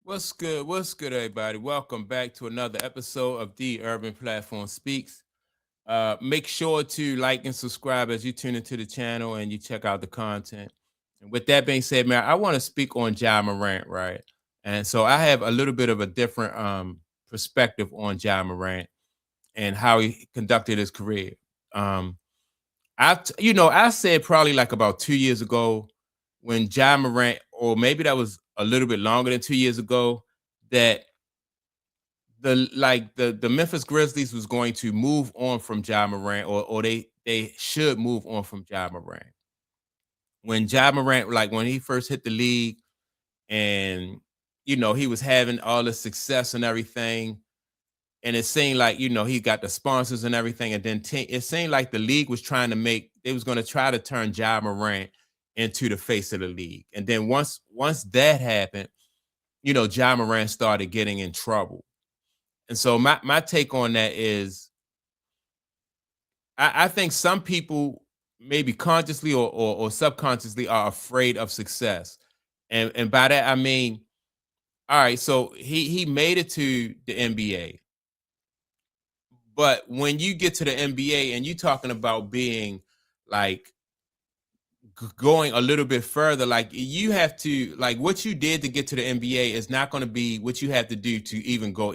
What's good? What's good, everybody? Welcome back to another episode of The Urban Platform Speaks. Make sure to like and subscribe as you tune into the channel and you check out the content. And with that being said, man, I want to speak on Ja Morant, right? And so I have a little bit of a different perspective on Ja Morant and how he conducted his career. Um, I said probably like about 2 years ago when Ja Morant, or maybe that was a little bit longer than 2 years ago, that the Memphis Grizzlies was going to move on from Ja Morant, or they should move on from Ja Morant. When Ja Morant, like when he first hit the league, and he was having all the success and everything, and it seemed like he got the sponsors and everything, and then it seemed like the league was trying to make they was going to try to turn Ja Morant into the face of the league, and then once that happened, Ja Morant started getting in trouble. And so my take on that is I think some people maybe consciously or subconsciously are afraid of success. And by that I mean, all right, so he made it to the NBA. But when you get to the NBA and you're talking about being like going a little bit further, like you have to, like what you did to get to the NBA is not going to be what you have to do to even go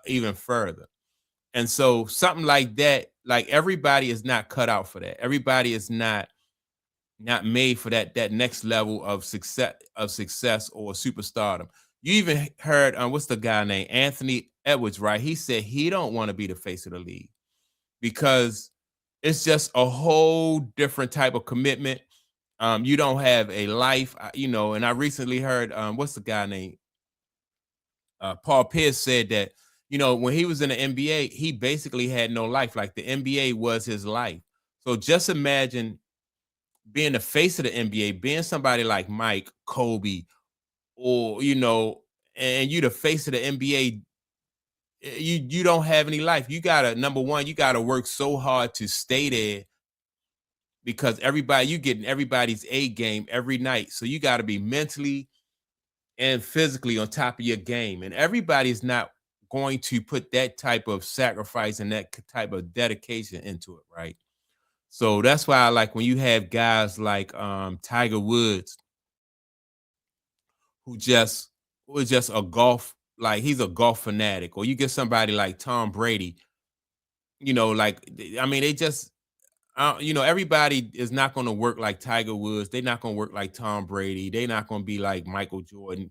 even further. And so something like that, like everybody is not cut out for that. Everybody is not made for that next level of success or superstardom. You even heard what's the guy named Anthony Edwards, right? He said he don't want to be the face of the league because it's just a whole different type of commitment. You don't have a life, and I recently heard what's the guy named Paul Pierce said that, when he was in the NBA, he basically had no life. Like the NBA was his life. So just imagine being the face of the NBA, being somebody like Mike, Kobe, or and you the face of the NBA. You don't have any life. You gotta, number one, you gotta work so hard to stay there because you getting everybody's A game every night. So you gotta be mentally and physically on top of your game. And everybody's not going to put that type of sacrifice and that type of dedication into it, right? So that's why I like when you have guys like Tiger Woods, who just who is just a golf, like he's a golf fanatic, or you get somebody like Tom Brady, like I mean, they just everybody is not going to work like Tiger Woods. They're not going to work like Tom Brady. They're not going to be like Michael Jordan.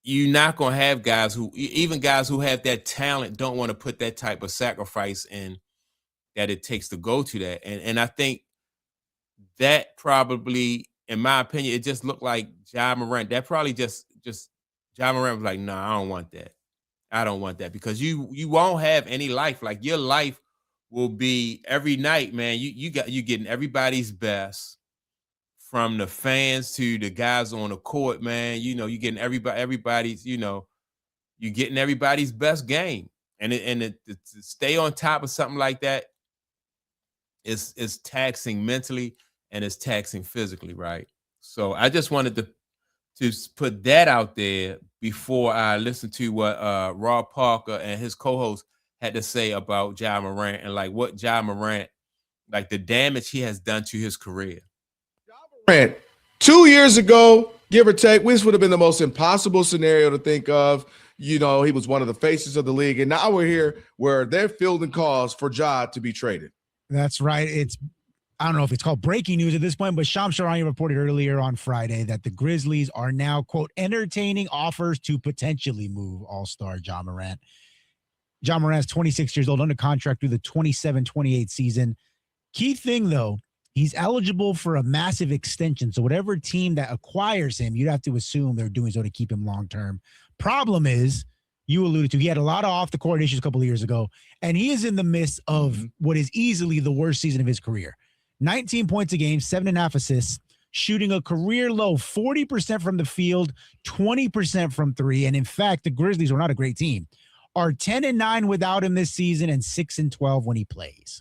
You're not going to have guys even guys who have that talent don't want to put that type of sacrifice in that it takes to go to that. And I think that probably, in my opinion, it just looked like Ja Morant. That probably just Ja Morant was like, "Nah, I don't want that. I don't want that," because you won't have any life. Like your life will be every night, man. You getting everybody's best, from the fans to the guys on the court, man. You getting everybody's, you getting everybody's best game. To stay on top of something like that is taxing mentally and it's taxing physically, right? So I just wanted to put that out there before I listen to what Rob Parker and his co-host had to say about Ja Morant, and like what Ja Morant, like the damage he has done to his career. Morant, 2 years ago, give or take, this would have been the most impossible scenario to think of. He was one of the faces of the league, and now we're here where they're fielding calls for Ja to be traded. That's right. I don't know if it's called breaking news at this point, but Shams Charania reported earlier on Friday that the Grizzlies are now, quote, entertaining offers to potentially move All-Star Ja Morant. Ja Morant's 26 years old, under contract through the 27-28 season. Key thing, though, he's eligible for a massive extension. So whatever team that acquires him, you'd have to assume they're doing so to keep him long-term. Problem is, you alluded to, he had a lot of off-the-court issues a couple of years ago, and he is in the midst of what is easily the worst season of his career. 19 points a game, 7.5 assists, shooting a career low 40% from the field, 20% from three. And in fact, the Grizzlies are not a great team. Are 10-9 without him this season and 6-12 when he plays.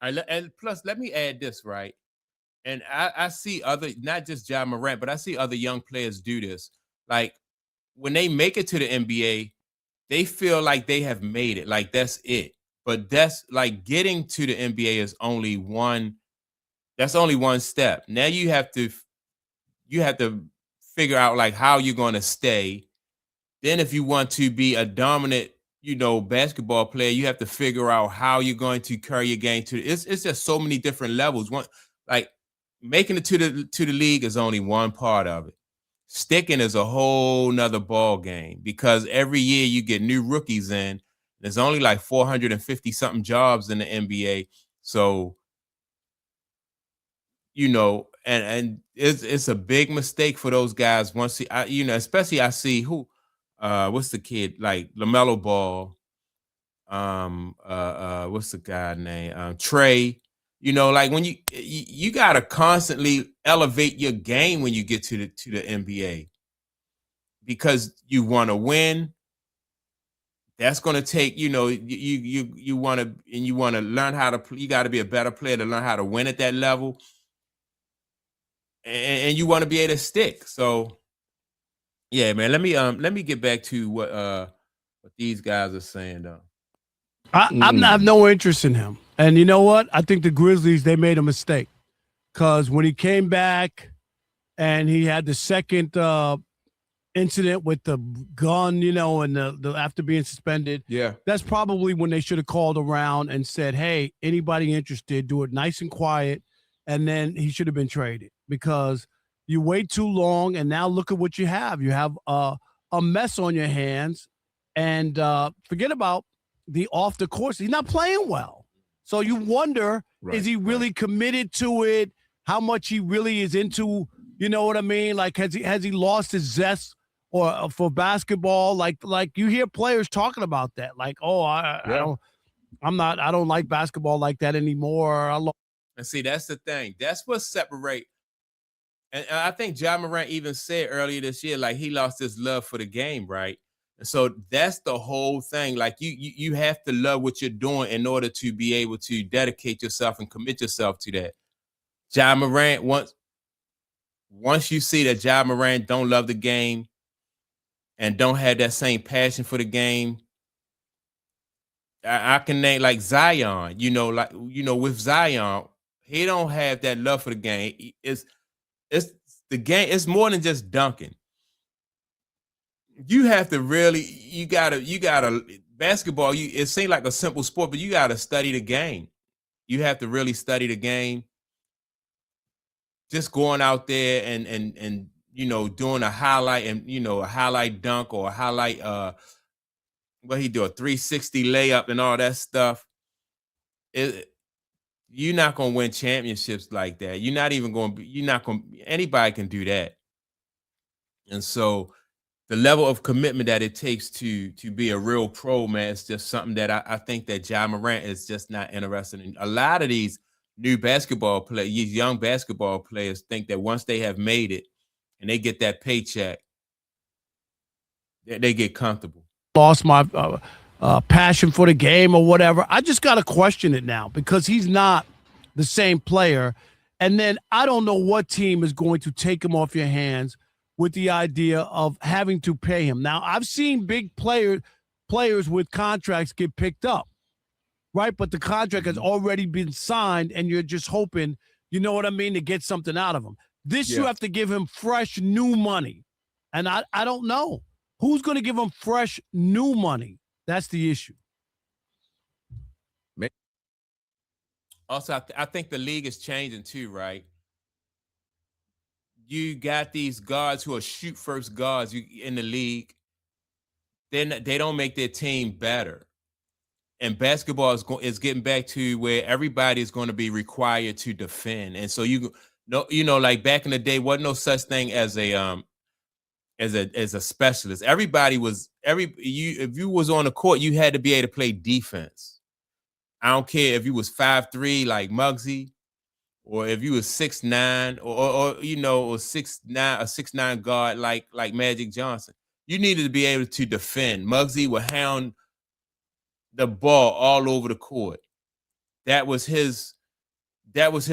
And plus, let me add this, right? And I see other, not just Ja Morant, but I see other young players do this. Like when they make it to the NBA, they feel like they have made it, like that's it. But that's like getting to the NBA is only one. That's only one step. Now you have to figure out like how you're going to stay. Then if you want to be a dominant, basketball player, you have to figure out how you're going to carry your game to. It's just so many different levels. One, like making it to the league is only one part of it. Sticking is a whole nother ball game because every year you get new rookies in. There's only like 450 something jobs in the NBA. So, and it's a big mistake for those guys once especially I see what's the kid like LaMelo Ball, what's the guy name, Trey. Like when you gotta constantly elevate your game when you get to the NBA because you want to win. That's going to take, you want to learn how to play. You got to be a better player to learn how to win at that level. And you want to be able to stick. So yeah, man, let me get back to what these guys are saying though. I have no interest in him. And you know what? I think the Grizzlies, they made a mistake because when he came back and he had the second incident with the gun, and the after being suspended. Yeah. That's probably when they should have called around and said, hey, anybody interested, do it nice and quiet. And then he should have been traded because you wait too long. And now look at what you have. You have a mess on your hands and forget about the off the course. He's not playing well. So you wonder, is he really committed to it? How much he really is into, you know what I mean? Like, has he lost his zest or for basketball? Like you hear players talking about that. Like, I don't like basketball like that anymore. And see, that's the thing. That's what separate. And I think Ja Morant even said earlier this year, like he lost his love for the game, right? And so that's the whole thing. Like you have to love what you're doing in order to be able to dedicate yourself and commit yourself to that. Ja Morant, once you see that Ja Morant don't love the game and don't have that same passion for the game, I can name like Zion, with Zion, he don't have that love for the game. It's the game. It's more than just dunking. You have to really, you gotta basketball. It seems like a simple sport, but you gotta study the game. You have to really study the game. Just going out there and doing a highlight and a highlight dunk or a highlight what he do, a 360 layup and all that stuff. You're not gonna win championships like that. Anybody can do that. And so the level of commitment that it takes to be a real pro, man, is just something that I think that Ja Morant is just not interested in. A lot of these new basketball players, these young basketball players think that once they have made it and they get that paycheck, they get comfortable. Lost my passion for the game or whatever. I just got to question it now because he's not the same player. And then I don't know what team is going to take him off your hands with the idea of having to pay him. Now, I've seen big players with contracts get picked up, right? But the contract has already been signed and you're just hoping, you know what I mean, to get something out of him. You have to give him fresh new money. And I don't know. Who's going to give him fresh new money? That's the issue. Also, I think the league is changing too, right? You got these guards who are shoot first guards in the league. Then they don't make their team better. And basketball is getting back to where everybody is going to be required to defend. And so like back in the day, wasn't no such thing as a specialist. If you was on the court, you had to be able to play defense. I don't care if you was 5'3" like Muggsy, or if you was 6'9", or 6'9", a 6'9" guard like Magic Johnson. You needed to be able to defend. Muggsy would hound the ball all over the court. That was his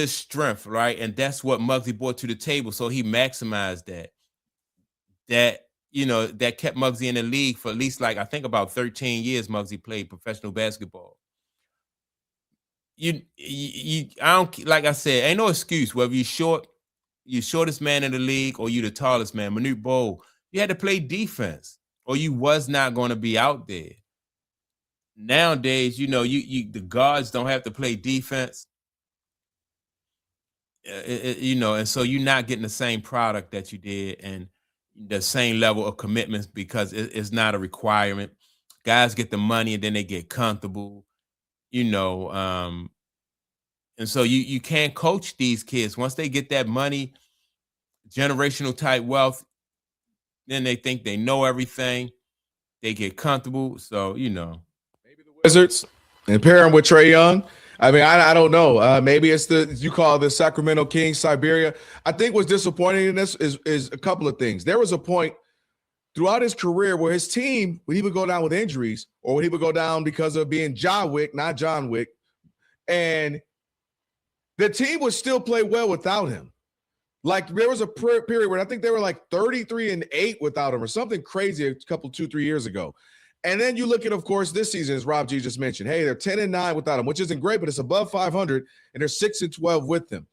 strength, right? And that's what Muggsy brought to the table. So he maximized that. that kept Muggsy in the league for at least like I think about 13 years. Muggsy played professional basketball. I don't, like I said, ain't no excuse whether you shortest man in the league or you the tallest man. Manute Bol, you had to play defense or you was not going to be out there. Nowadays, the guards don't have to play defense. And so you're not getting the same product that you did and the same level of commitments because it's not a requirement. Guys get the money and then they get comfortable, and so you can't coach these kids. Once they get that money, generational type wealth, then they think they know everything. They get comfortable. So, maybe the Wizards and pair him with Trae Young. I mean, I don't know. Maybe it's you call the Sacramento Kings, Siberia. I think what's disappointing in this is a couple of things. There was a point throughout his career where his team, when he would go down with injuries or when he would go down because of being Wick, not John Wick, and the team would still play well without him. Like there was a period where I think they were like 33-8 without him or something crazy a couple 2-3 years ago. And then you look at, of course, this season, as Rob G just mentioned, hey, they're 10-9 without him, which isn't great, but it's above 500, and they're 6-12 with him.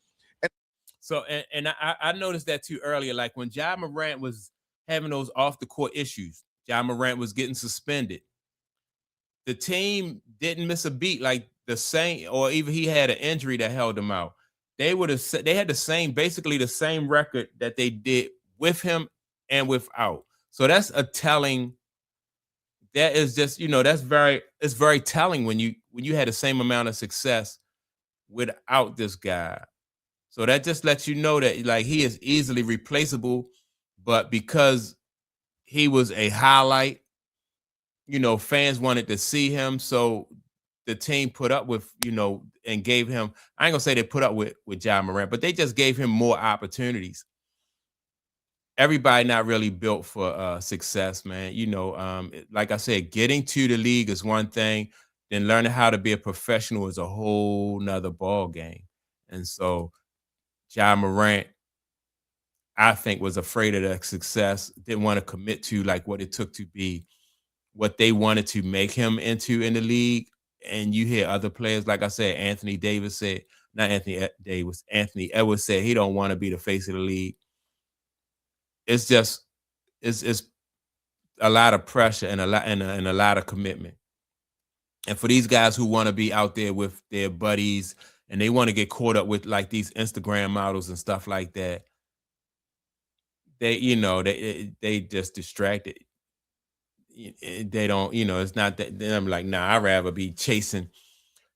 So, and I noticed that too earlier, like when Ja Morant was having those off the court issues, Ja Morant was getting suspended. The team didn't miss a beat, like the same, or even he had an injury that held him out. They had basically the same record that they did with him and without. So that's a telling. That is just, it's very telling when you had the same amount of success without this guy. So that just lets you know that like he is easily replaceable, but because he was a highlight, fans wanted to see him. So the team put up with, and gave him, I ain't gonna say they put up with Ja Morant, but they just gave him more opportunities. Everybody not really built for success, man. Like I said, getting to the league is one thing, then learning how to be a professional is a whole nother ball game. And so Ja Morant, I think, was afraid of that success, didn't want to commit to like what it took to be what they wanted to make him into in the league. And you hear other players, like I said, Anthony Edwards said he don't want to be the face of the league. It's just it's a lot of pressure and a lot of commitment. And for these guys who want to be out there with their buddies and they want to get caught up with like these Instagram models and stuff like that, they just distracted. They don't, it's not that I'm like, nah, I'd rather be chasing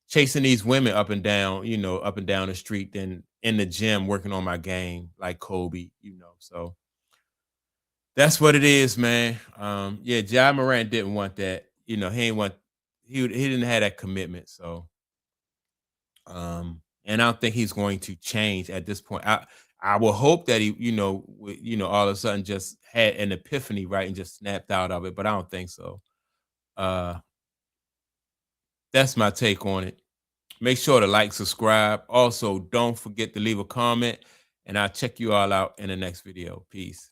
these women up and down the street than in the gym working on my game like Kobe, so that's what it is, man. Yeah, Ja Morant didn't want that. He didn't have that commitment. So, and I don't think he's going to change at this point. I will hope that he, all of a sudden just had an epiphany, right, and just snapped out of it. But I don't think so. That's my take on it. Make sure to like, subscribe. Also, don't forget to leave a comment, and I'll check you all out in the next video. Peace.